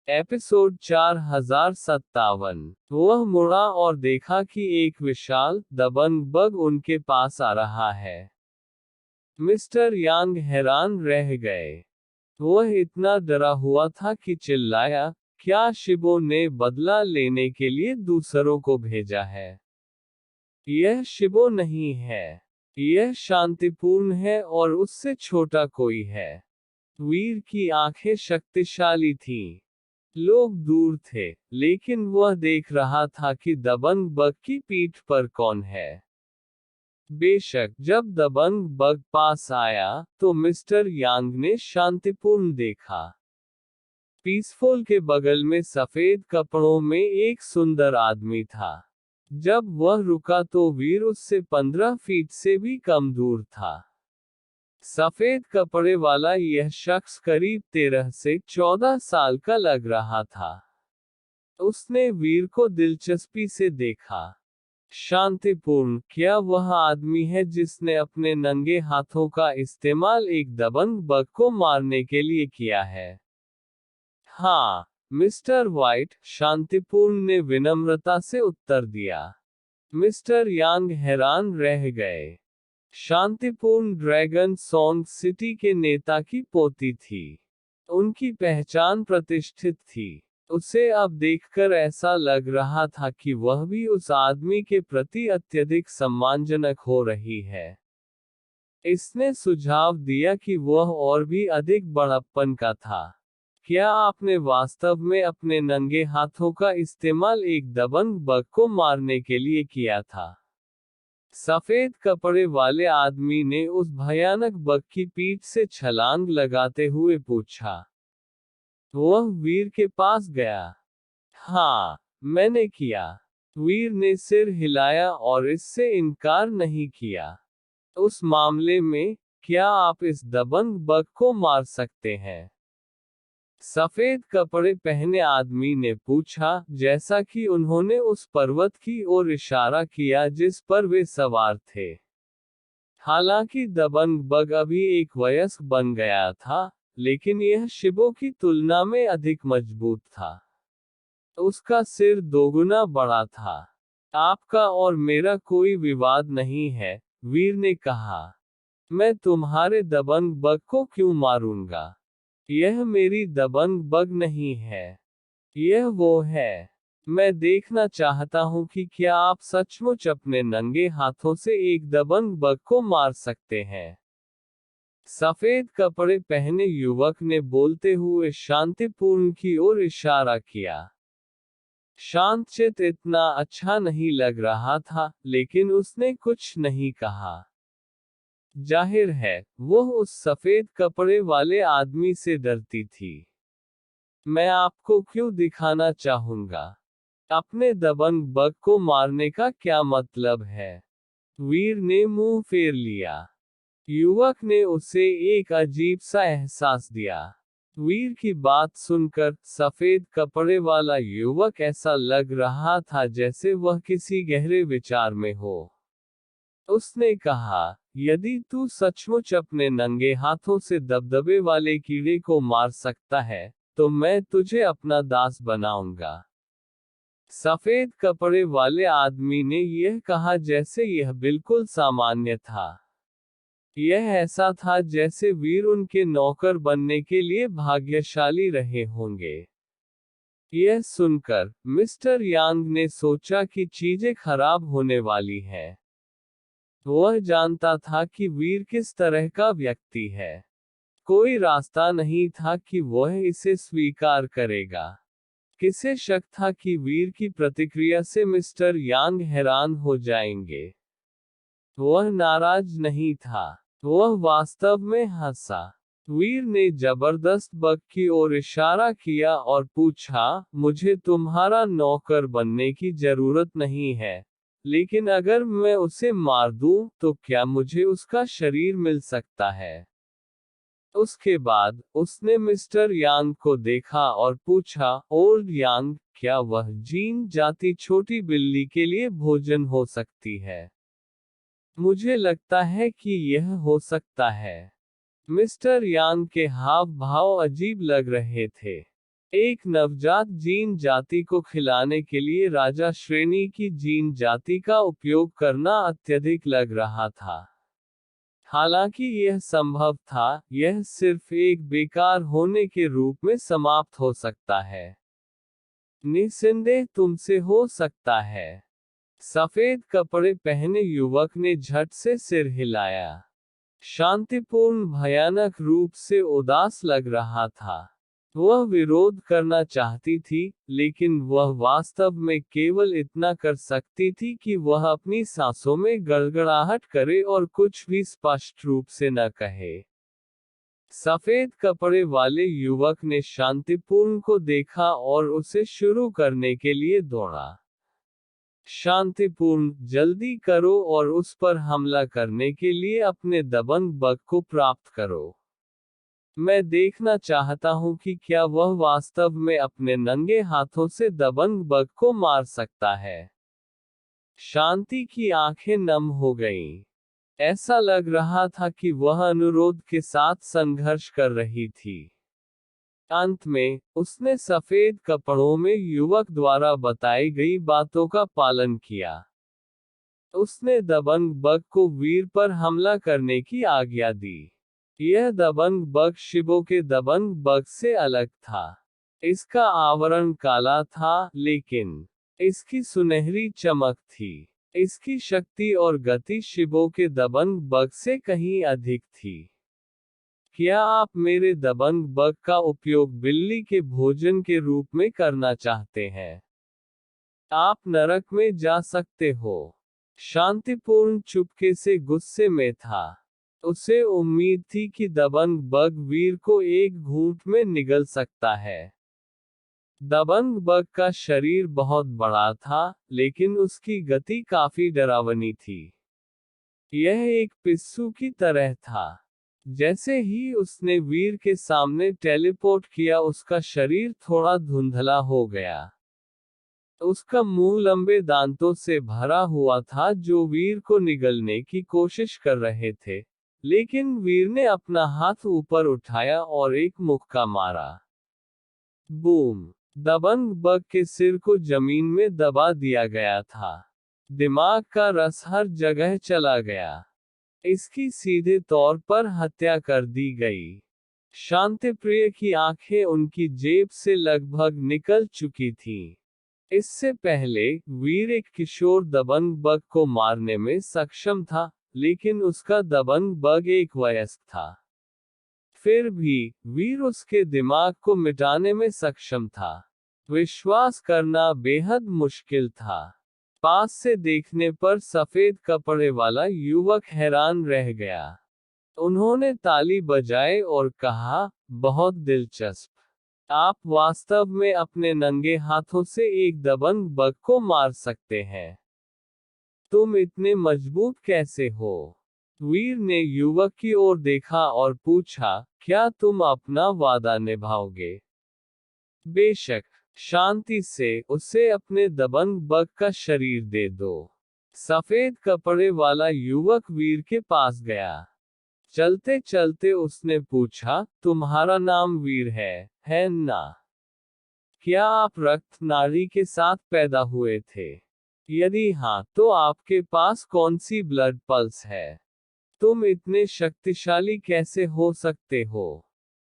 Episode 4057। वह मुड़ा और देखा कि एक विशाल, दबंग बग उनके पास आ रहा है। मिस्टर यांग हैरान रह गए। वह इतना डरा हुआ था कि चिल्लाया, क्या शिबो ने बदला लेने के लिए दूसरों को भेजा है? यह शिबो नहीं है। यह शांतिपूर्ण है और उससे छोटा कोई है। वीर की आंखें शक्तिशाली थीं। लोग दूर थे, लेकिन वह देख रहा था कि दबंग बग की पीठ पर कौन है। बेशक जब दबंग बग पास आया, तो मिस्टर यांग ने शांतिपूर्ण देखा। पीसफुल के बगल में सफेद कपड़ों में एक सुंदर आदमी था। जब वह रुका तो वीर उससे 15 फीट से भी कम दूर था। सफेद कपड़े वाला यह शख्स करीब 13 से 14 साल का लग रहा था। उसने वीर को दिलचस्पी से देखा। शांतिपूर्ण, क्या वह आदमी है जिसने अपने नंगे हाथों का इस्तेमाल एक दबंग बग को मारने के लिए किया है? हाँ, मिस्टर वाइट, शांतिपूर्ण ने विनम्रता से उत्तर दिया। मिस्टर यांग हैरान रह गए। शांतिपूर्ण ड्रैगन सॉन्ग सिटी के नेता की पोती थी। उनकी पहचान प्रतिष्ठित थी। उसे अब देखकर ऐसा लग रहा था कि वह भी उस आदमी के प्रति अत्यधिक सम्मानजनक हो रही है। इसने सुझाव दिया कि वह और भी अधिक बड़प्पन का था। क्या आपने वास्तव में अपने नंगे हाथों का इस्तेमाल एक दबंग बग को मारने के लिए किया था? सफेद कपड़े वाले आदमी ने उस भयानक बग की पीठ से छलांग लगाते हुए पूछा। वह वीर के पास गया। हाँ, मैंने किया। वीर ने सिर हिलाया और इससे इनकार नहीं किया। उस मामले में, क्या आप इस दबंग बग को मार सकते हैं? सफेद कपड़े पहने आदमी ने पूछा, जैसा कि उन्होंने उस पर्वत की ओर इशारा किया जिस पर वे सवार थे। हालांकि दबंग बग अभी एक वयस्क बन गया था, लेकिन यह शिबो की तुलना में अधिक मजबूत था। उसका सिर दोगुना बड़ा था। आपका और मेरा कोई विवाद नहीं है, वीर ने कहा। मैं तुम्हारे दबंग बग को क्यों मारूंगा? यह मेरी दबंग बग नहीं है। यह वो है। मैं देखना चाहता हूं कि क्या आप सचमुच अपने नंगे हाथों से एक दबंग बग को मार सकते हैं। सफेद कपड़े पहने युवक ने बोलते हुए शांतिपूर्ण की ओर इशारा किया। शांतचित इतना अच्छा नहीं लग रहा था, लेकिन उसने कुछ नहीं कहा। जाहिर है, वह उस सफेद कपड़े वाले आदमी से डरती थी। मैं आपको क्यों दिखाना चाहूंगा? अपने दबंग बग को मारने का क्या मतलब है? वीर ने मुंह फेर लिया। युवक ने उसे एक अजीब सा एहसास दिया। वीर की बात सुनकर, सफेद कपड़े वाला युवक ऐसा लग रहा था जैसे वह किसी गहरे विचार में हो। उसने कहा, यदि तू सचमुच अपने नंगे हाथों से दबदबे वाले कीड़े को मार सकता है, तो मैं तुझे अपना दास बनाऊंगा। सफेद कपड़े वाले आदमी ने यह कहा जैसे यह बिल्कुल सामान्य था। यह ऐसा था जैसे वीर उनके नौकर बनने के लिए भाग्यशाली रहे होंगे। यह सुनकर, मिस्टर यांग ने सोचा कि चीजें खराब होने वाली हैं। वह जानता था कि वीर किस तरह का व्यक्ति है। कोई रास्ता नहीं था कि वह इसे स्वीकार करेगा। किसे शक था कि वीर की प्रतिक्रिया से मिस्टर यांग हैरान हो जाएंगे। वह नाराज नहीं था। वह वास्तव में हंसा। वीर ने जबरदस्त बग की ओर इशारा किया और पूछा, मुझे तुम्हारा नौकर बनने की जरूरत नहीं है, लेकिन अगर मैं उसे मार दूं, तो क्या मुझे उसका शरीर मिल सकता है? उसके बाद, उसने मिस्टर यांग को देखा और पूछा, ओल्ड यांग, क्या वह जीन जाति छोटी बिल्ली के लिए भोजन हो सकती है? मुझे लगता है कि यह हो सकता है। मिस्टर यांग के हाव भाव अजीब लग रहे थे। एक नवजात जीन जाति को खिलाने के लिए राजा श्रेणी की जीन जाति का उपयोग करना अत्यधिक लग रहा था। हालांकि यह संभव था, यह सिर्फ एक बेकार होने के रूप में समाप्त हो सकता है। निस्संदेह तुमसे हो सकता है। सफेद कपड़े पहने युवक ने झट से सिर हिलाया। शांतिपूर्ण भयानक रूप से उदास लग रहा था। वह विरोध करना चाहती थी, लेकिन वह वास्तव में केवल इतना कर सकती थी कि वह अपनी सांसों में गड़गड़ाहट करे और कुछ भी स्पष्ट रूप से न कहे। सफेद कपड़े वाले युवक ने शांतिपूर्ण को देखा और उसे शुरू करने के लिए दौड़ा। शांतिपूर्ण, जल्दी करो और उस पर हमला करने के लिए अपने दबंग बग को प्राप्त करो। मैं देखना चाहता हूं कि क्या वह वास्तव में अपने नंगे हाथों से दबंग बग को मार सकता है। शांति की आंखें नम हो गईं। ऐसा लग रहा था कि वह अनुरोध के साथ संघर्ष कर रही थी। अंत में, उसने सफेद कपड़ों में युवक द्वारा बताई गई बातों का पालन किया। उसने दबंग बग को वीर पर हमला करने की आज्ञा दी। यह दबंग बग शिबो के दबंग बग से अलग था। इसका आवरण काला था, लेकिन इसकी सुनहरी चमक थी। इसकी शक्ति और गति शिबो के दबंग बग से कहीं अधिक थी। क्या आप मेरे दबंग बग का उपयोग बिल्ली के भोजन के रूप में करना चाहते हैं? आप नरक में जा सकते हो। शांतिपूर्ण चुपके से गुस्से में था। उसे उम्मीद थी कि दबंग बग वीर को एक घूंट में निगल सकता है। दबंग बग का शरीर बहुत बड़ा था, लेकिन उसकी गति काफी डरावनी थी। यह एक पिस्सू की तरह था। जैसे ही उसने वीर के सामने टेलीपोर्ट किया, उसका शरीर थोड़ा धुंधला हो गया। उसका मुंह लंबे दांतों से भरा हुआ था जो वीर को निगलने की कोशिश कर रहे थे, लेकिन वीर ने अपना हाथ ऊपर उठाया और एक मुक्का मारा। बूम! दबंग बग के सिर को जमीन में दबा दिया गया था। दिमाग का रस हर जगह चला गया। इसकी सीधे तौर पर हत्या कर दी गई। शांतिप्रिय की आंखें उनकी जेब से लगभग निकल चुकी थीं। इससे पहले, वीर एक किशोर दबंग बग को मारने में सक्षम था, लेकिन उसका दबंग बग एक वयस्क था। फिर भी, वीर उसके दिमाग को मिटाने में सक्षम था। विश्वास करना बेहद मुश्किल था। पास से देखने पर सफेद कपड़े वाला युवक हैरान रह गया। उन्होंने ताली बजाई और कहा, बहुत दिलचस्प। आप वास्तव में अपने नंगे हाथों से एक दबंग बग को मार सकते हैं। तुम इतने मजबूत कैसे हो? वीर ने युवक की ओर देखा और पूछा, क्या तुम अपना वादा निभाओगे? बेशक। शांति से उसे अपने दबंग बग का शरीर दे दो। सफेद कपड़े वाला युवक वीर के पास गया। चलते चलते उसने पूछा, तुम्हारा नाम वीर है ना? क्या आप रक्त नाड़ी के साथ पैदा हुए थे? यदि हाँ, तो आपके पास कौन सी ब्लड पल्स है? तुम इतने शक्तिशाली कैसे हो सकते हो?